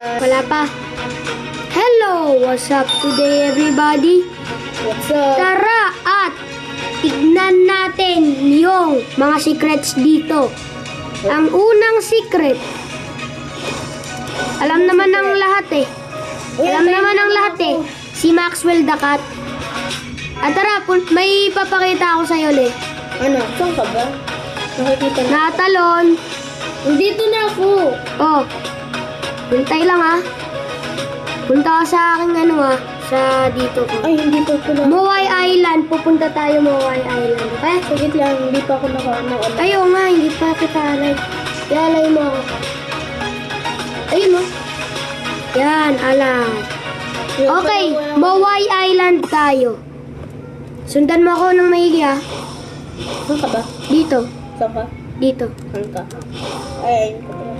Wala pa. Hello! What's up today, everybody? What's up? Tara at tignan natin yung mga secrets dito. Ang unang secret, alam naman ng lahat eh. Alam naman ng lahat eh. Si Maxwell the Cat. At tara, may papakita ako sa'yo, Le. Ano? Saan ka ba? Nakikita na. Natalon. Dito na ako. Oh. Hintay lang ah. Punta ka sa aking sa dito ko. Ay, hindi pa pala. Moai Island. Pupunta tayo Moai Island. Okay? Sagit lang, hindi pa ako nakaano. Ayaw nga, hindi pa kita alay. Ialay mo ako. Ayun mo. Yan, alay. Okay, Moai Island tayo. Sundan mo ako ng maigi ah. Saan ka ba? Dito. Saan ka? Dito. Saan ka? Ay, ayun ka pala.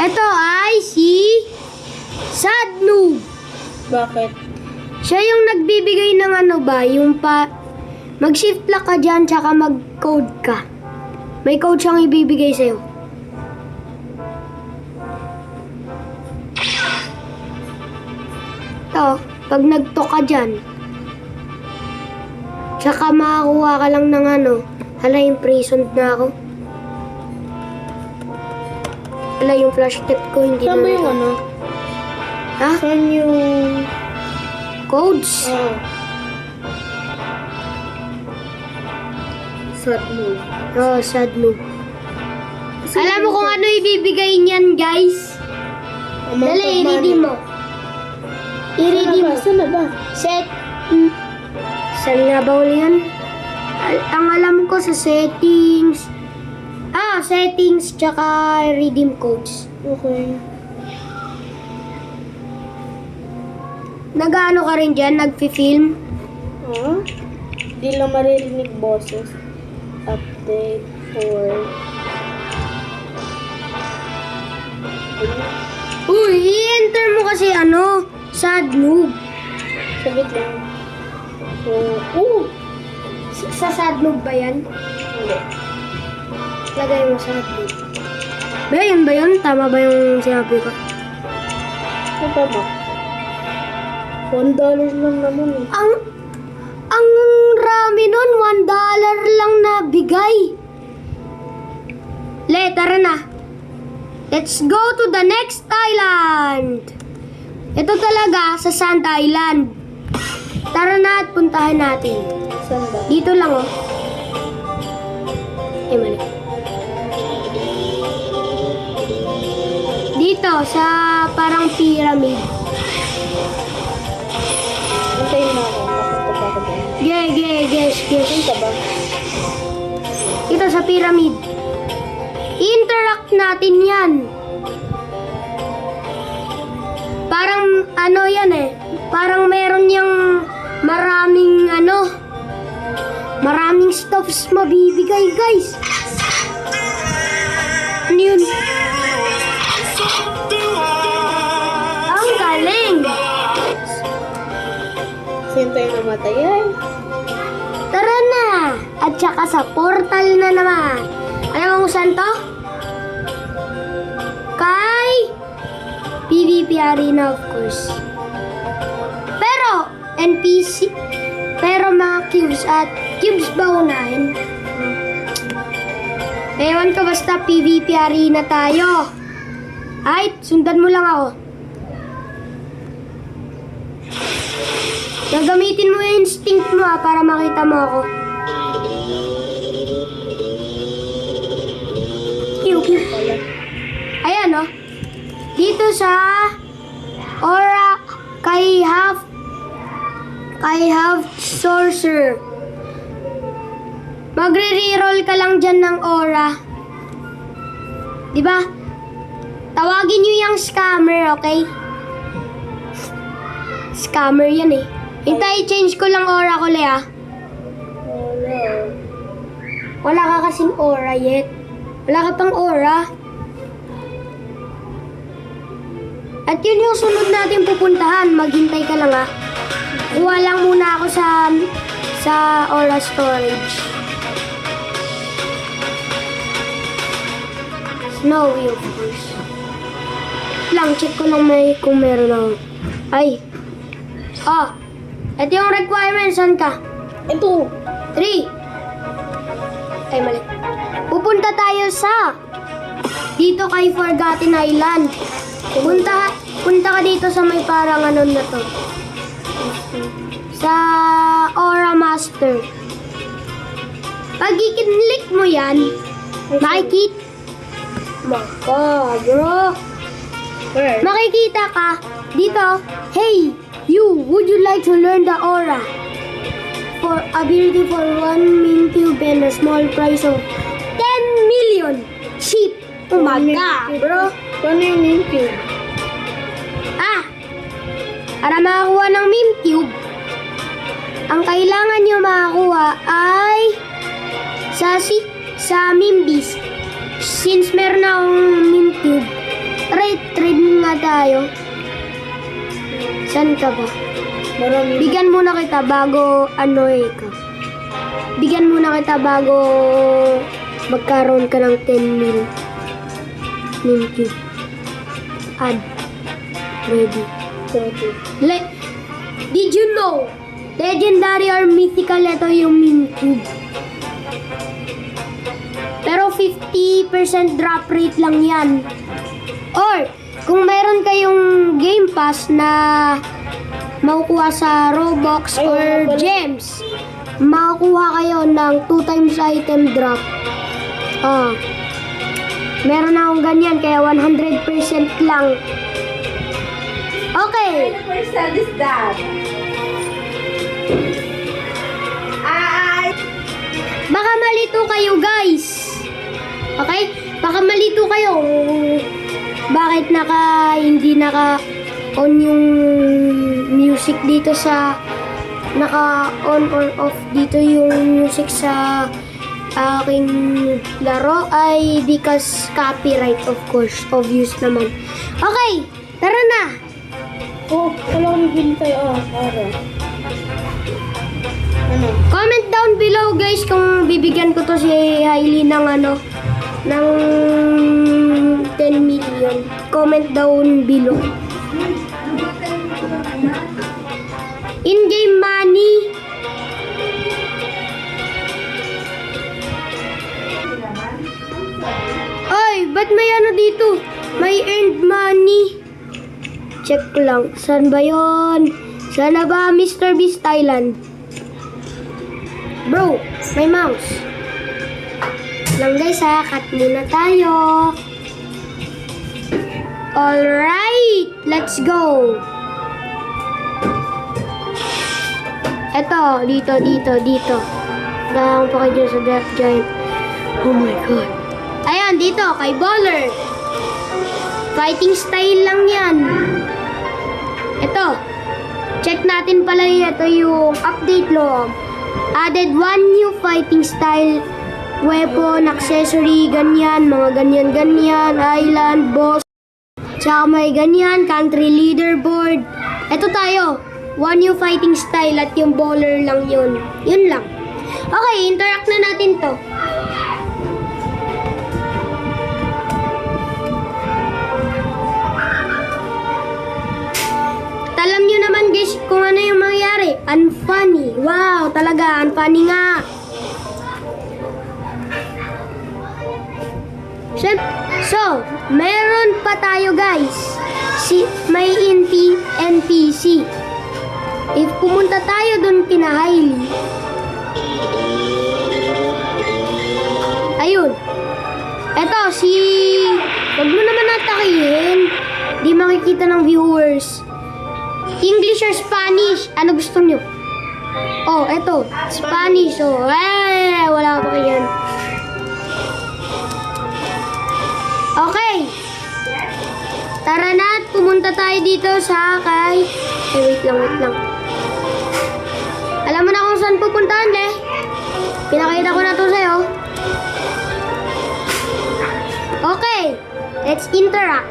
Ito ay si Sadnoob. Bakit? Siya yung nagbibigay ng yung mag-shift lock ka dyan, tsaka mag-code ka. May code siyang ibibigay sa'yo. Ito, pag nag-talk ka dyan, tsaka makakuha ka lang ng hala, imprisoned na ako. Hala, yung flash tip ko, hindi Saan ba na yung ano? Ha? Saan yung... Codes? Ah. Sad mo. Oo, sad move. Alam mo kung ano ibibigay niyan, guys? Dali, i-ready mo. I-ready mo. Saan na ba? Set. Saan nga ba uli yan? Ang alam ko sa settings. Settings tsaka redeem codes. Okay. Nag-ano ka rin dyan? Nag-film? Ah? Di lang maririnig boses. Update for... Uy, i-enter mo kasi sad noob. Sagit lang. So, Sa sad noob ba yan? hindi. Lagay mo sad noob. Ba yun ba yun? Tama ba yung sinabi ko? Ito ba? $1 lang naman eh. Ang rami nun, $1 lang na bigay. Tara na. Let's go to the next island. Ito talaga sa Sand Island. Tara na at puntahan natin. Saan ba? Dito lang oh. Mali. Dito sa parang pyramid. Antayin mo ako. Papunta pa ako doon. Yes. Saan ka ba? Ito sa pyramid. Interact natin yan. Parang yan eh. Parang meron yung maraming stuffs mabibigay, guys. Ano yun? Ang galing. Saan tayo namatay? Ay. Tara na. At saka sa portal na naman. Alam mo kung saan to? Kay PvP Arena, of course. Pero NPC, pero mga cubes ba unahin? Ewan ko, basta PvP Arena tayo. Ay, sundan mo lang ako. Gagamitin mo yung instinct mo para makita mo ako. Ayan oh. Dito sa Aura kay half sorcerer. Magre-reroll ka lang dyan ng aura. Diba? Tawagin nyo yung scammer, okay? Scammer yan eh. Hintay, change ko lang aura ko, Lea. Wala ka kasing aura yet. Wala ka pang aura. At yun yung sunod natin pupuntahan. Maghintay ka lang ah. Kuha lang muna ako sa aura storage. Snowy, of course. Lang, check ko lang kung meron ako. Ay. Ah. Ito yung requirements. Saan ka? Ito. 3. Ay, mali. Pupunta tayo sa dito kay Forgotten Island. Punta ka dito sa may parang ano na to. Sa Aura Master. Pag i-click mo yan, makikita. Maka, bro. Where? Makikita ka dito. Hey, you, would you like to learn the aura? For ability for 1 min cube and a small price of 10 million sheep. Oh my god, bro. Paano yung name cube? Ah, para makakuha ng meme cube, ang kailangan nyo makakuha ay sa meme beast. Since meron akong meme cube, trade nga tayo. Saan ka ba? Marami. Bigyan muna kita bago ka. Bigyan muna kita bago magkaroon ka ng 10 mil. Meme cube. Add. Ready. Did you know? Legendary or mythical ito yung meme cube. Pero 50% drop rate lang yan. Or, kung meron kayong Game Pass na makukuha sa Robux Ay, or wala pala. Gems, makakuha kayo ng 2 times item drop. Meron akong ganyan, kaya 100% lang. Okay. What percent is that? Baka malito kayo, guys. Okay? Baka malito kayo. Bakit hindi naka-on yung music dito sa naka-on or off dito yung music sa aking laro ay because copyright, of course. Obvious naman. Okay, tara na. Oh, wala akong bintay. Ara. Ano? Comment down below, guys, kung bibigyan ko to si Hailey ng ng 10 million. Comment down below. In-game money. Ay, ba't may dito? May earned money. Check ko lang. Saan ba yon? Sana ba Mr. Beast Island? Bro, may mouse. Lang guys ha, cut muna tayo. Alright, let's go. Eto, dito. Dahang pa kayo dyan sa Death Giant. Oh my god. Ayan, dito, kay Baller. Fighting style lang yan. Ito, check natin pala ito yung update log. Added 1 new fighting style, weapon, accessory, ganyan, mga ganyan, island, boss, tsaka may ganyan, country leaderboard. Ito tayo, 1 new fighting style at yung baller lang yun. Yun lang. Okay, interact na natin to. Alam nyo naman guys kung ano yung mangyari. Unfunny. Wow, talaga. Unfunny nga. So, meron pa tayo guys. May NPC. If pumunta tayo dun kina Hailey. Ayun. Eto, wag mo naman natakihin. Di makikita ng viewers. English or Spanish? Ano gusto nyo? Oh, eto. Spanish. Oh, wala pa yan. Okay. Tara na at pumunta tayo dito sa kay... wait lang. Alam mo na kung saan pupuntahan, eh. Pinakita ko na to sa'yo. Okay. Let's interact.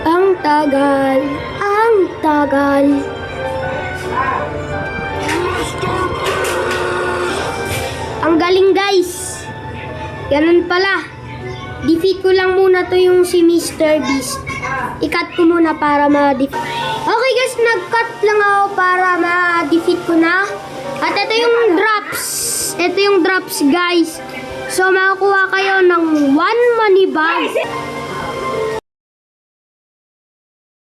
Ang tagal. Ang galing guys. Ganun pala. Defeat ko lang muna to yung si Mr. Beast. I-cut ko muna para ma-defeat. Okay guys, nag-cut lang ako para ma-defeat ko na. At ito yung drops. Ito yung drops guys. So makakuha kayo ng 1 money bag.